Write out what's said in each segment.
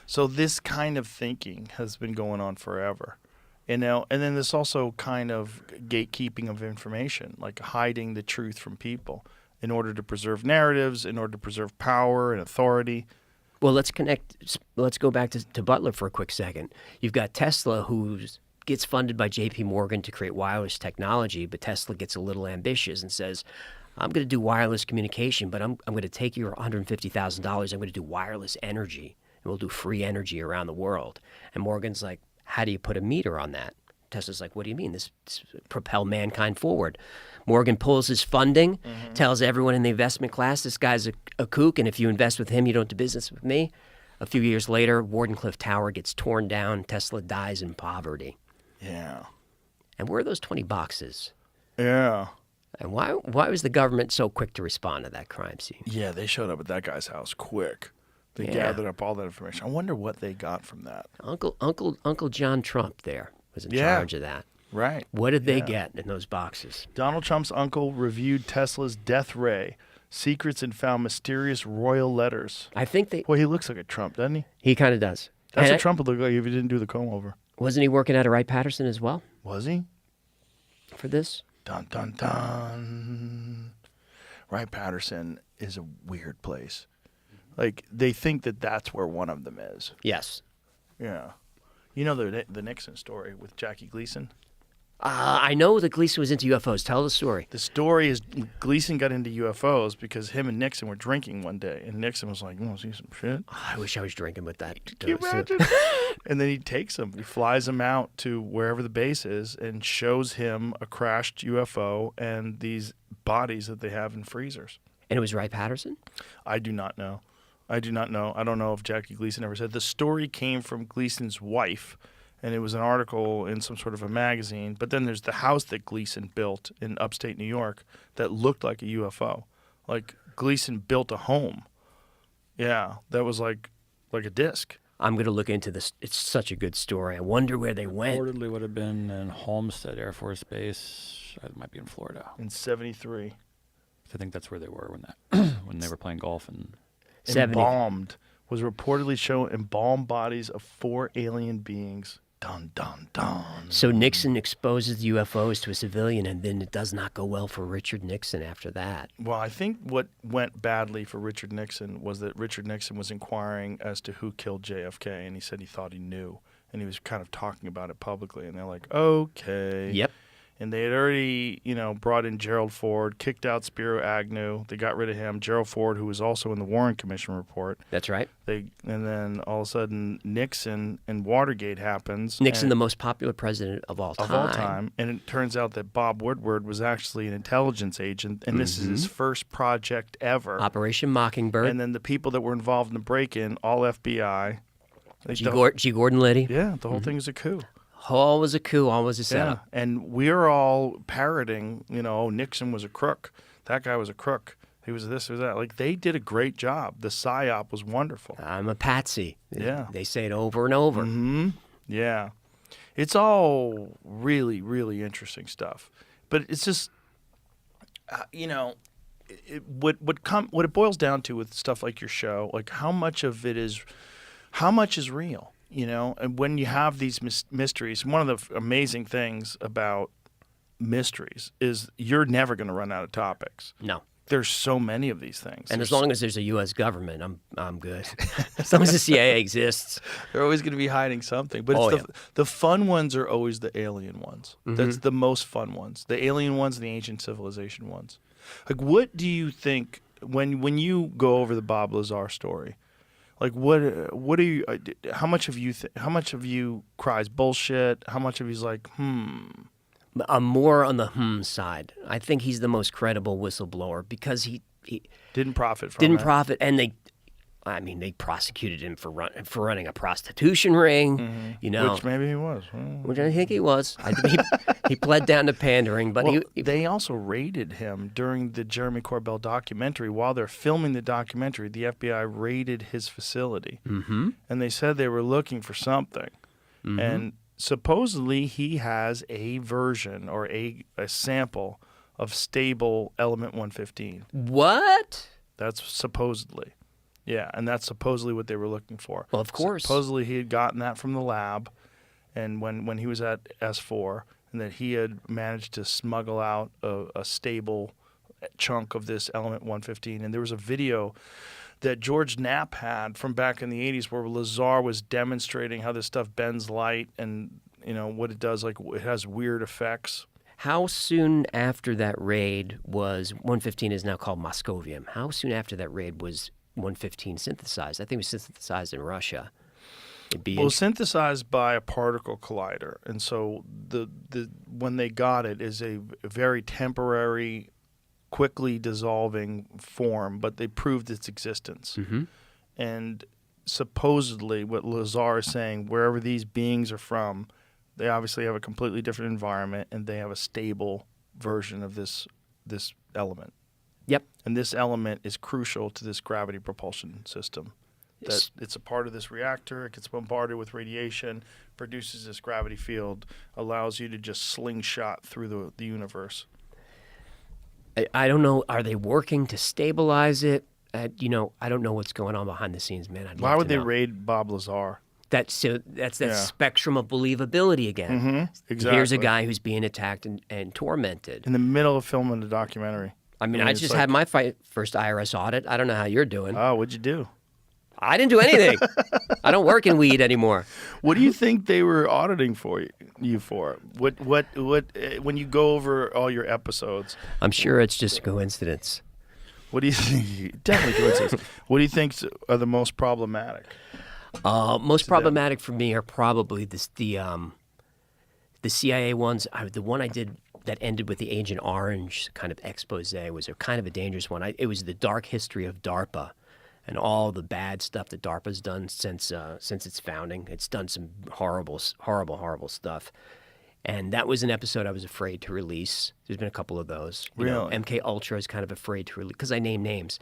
So this kind of thinking has been going on forever. And then there's also kind of gatekeeping of information, like hiding the truth from people in order to preserve narratives, in order to preserve power and authority. Well, let's go back to Butler for a quick second. You've got Tesla, who gets funded by J.P. Morgan to create wireless technology, but Tesla gets a little ambitious and says, I'm going to do wireless communication, but I'm going to take your $150,000. I'm going to do wireless energy, and we'll do free energy around the world. And Morgan's like, how do you put a meter on that? Tesla's like, what do you mean? This propel mankind forward. Morgan pulls his funding, tells everyone in the investment class, this guy's a kook, and if you invest with him, you don't do business with me. A few years later, Wardenclyffe Tower gets torn down. Tesla dies in poverty. Yeah. And where are those 20 boxes? Yeah. And why was the government so quick to respond to that crime scene? Yeah, they showed up at that guy's house quick. They gathered up all that information. I wonder what they got from that. Uncle John Trump there was in charge of that. Right. What did they get in those boxes? Donald Trump's uncle reviewed Tesla's death ray secrets and found mysterious royal letters. I think they... Well, he looks like a Trump, doesn't he? He kind of does. That's what Trump would look like if he didn't do the comb over. Wasn't he working out at Wright-Patterson as well? Was he? For this? Dun, dun, dun. Wright-Patterson is a weird place. Like, they think that that's where one of them is. Yes. Yeah. You know the Nixon story with Jackie Gleason? I know that Gleason was into UFOs. Tell the story. The story is Gleason got into UFOs because him and Nixon were drinking one day, and Nixon was like, you want to see some shit? Oh, I wish I was drinking with that. Can you imagine? And then he takes him. He flies him out to wherever the base is and shows him a crashed UFO and these bodies that they have in freezers. And it was Wright-Patterson? I do not know. I don't know if Jackie Gleason ever said. The story came from Gleason's wife, and it was an article in some sort of a magazine. But then there's the house that Gleason built in upstate New York that looked like a UFO. Like, Gleason built a home. Yeah, that was like a disc. I'm going to look into this. It's such a good story. I wonder where they went. Reportedly would have been in Homestead Air Force Base. It might be in Florida. In 73. I think that's where they were when they were playing golf. And embalmed. Was reportedly shown embalmed bodies of 4 alien beings. Dun, dun, dun. So Nixon exposes the UFOs to a civilian, and then it does not go well for Richard Nixon after that. Well, I think what went badly for Richard Nixon was that Richard Nixon was inquiring as to who killed JFK, and he said he thought he knew. And he was kind of talking about it publicly, and they're like, okay. Yep. And they had already, brought in Gerald Ford, kicked out Spiro Agnew. They got rid of him. Gerald Ford, who was also in the Warren Commission report. That's right. And then all of a sudden, Nixon and Watergate happens. Nixon, the most popular president of all time. Of all time. And it turns out that Bob Woodward was actually an intelligence agent, and this is his first project ever. Operation Mockingbird. And then the people that were involved in the break-in, all FBI. G. Gordon Liddy. Yeah, the whole thing is a coup. All was a coup, all was a setup. Yeah, and we're all parroting, Nixon was a crook. That guy was a crook. He was this, he was that. Like, they did a great job. The PSYOP was wonderful. I'm a patsy. Yeah. They say it over and over. Mm-hmm. Yeah. It's all really, really interesting stuff. But it's just, what it boils down to with stuff like your show, like how much is real? And when you have these mysteries, one of the amazing things about mysteries is you're never going to run out of topics. No. There's so many of these things. And as long as there's a U.S. government, I'm good. As long as the CIA exists. They're always going to be hiding something. But the fun ones are always the alien ones. Mm-hmm. That's the most fun ones. The alien ones and the ancient civilization ones. Like, what do you think when you go over the Bob Lazar story? Like, what are you? How much of you cries bullshit? How much of you's like, I'm more on the side. I think he's the most credible whistleblower because he didn't profit from it. And they prosecuted him for running a prostitution ring, Which maybe he was. Which I think he was. He pled down to pandering, but they also raided him during the Jeremy Corbell documentary. While they're filming the documentary, the FBI raided his facility, and they said they were looking for something, and supposedly he has a version or a sample of stable element 115. What? That's supposedly. Yeah, and that's supposedly what they were looking for. Well, of course. Supposedly he had gotten that from the lab, and when he was at S4, and that he had managed to smuggle out a stable chunk of this element 115. And there was a video that George Knapp had from back in the 80s where Lazar was demonstrating how this stuff bends light and, you know, what it does, like it has weird effects. How soon after that raid was 115 is now called Moscovium? How soon after that raid was 115 synthesized? I think it was synthesized in Russia. Well, synthesized by a particle collider, and so the when they got it is a very temporary, quickly dissolving form, but they proved its existence. Mm-hmm. And supposedly, what Lazar is saying, wherever these beings are from, they obviously have a completely different environment, and they have a stable version of this element. Yep. And this element is crucial to this gravity propulsion system. That it's a part of this reactor. It gets bombarded with radiation, produces this gravity field, allows you to just slingshot through the universe. I don't know. Are they working to stabilize it? You know, I don't know what's going on behind the scenes, man. Why would they raid Bob Lazar? That's that spectrum of believability again. Mm-hmm. Exactly. Here's a guy who's being attacked and tormented. In the middle of filming a documentary. I mean, I just had my first IRS audit. I don't know how you're doing. Oh, what'd you do? I didn't do anything. I don't work in weed anymore. What do you think they were auditing you for? What when you go over all your episodes? I'm sure it's just a coincidence. What do you think? Definitely coincidence. What do you think are the most problematic? Most problematic for me are probably the CIA ones. The one I did that ended with the Agent Orange kind of expose was a kind of a dangerous one. It was the dark history of DARPA and all the bad stuff that DARPA's done since its founding. It's done some horrible stuff. And that was an episode I was afraid to release. There's been a couple of those. You know, MK Ultra is kind of afraid to release because I name names.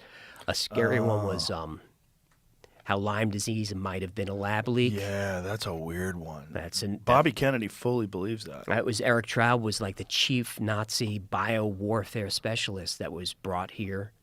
A scary one was how Lyme disease might have been a lab leak. Yeah, that's a weird one. Bobby Kennedy fully believes that. It was Eric Traub was like the chief Nazi biowarfare specialist that was brought here,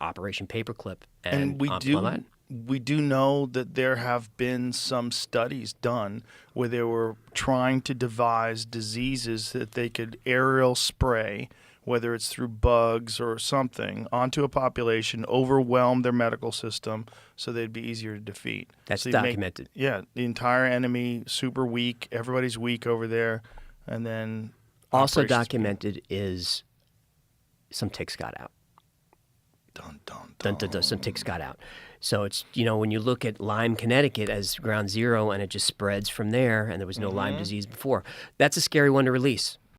Operation Paperclip. And we do know that there have been some studies done where they were trying to devise diseases that they could aerial spray, whether it's through bugs or something, onto a population, overwhelm their medical system so they'd be easier to defeat. That's documented. The entire enemy super weak, everybody's weak over there, and then also documented is some ticks got out. Dun, dun, dun. Dun, dun, dun, some ticks got out. So it's, you know, when you look at Lyme, Connecticut as ground zero and it just spreads from there and there was no Lyme disease before, that's a scary one to release.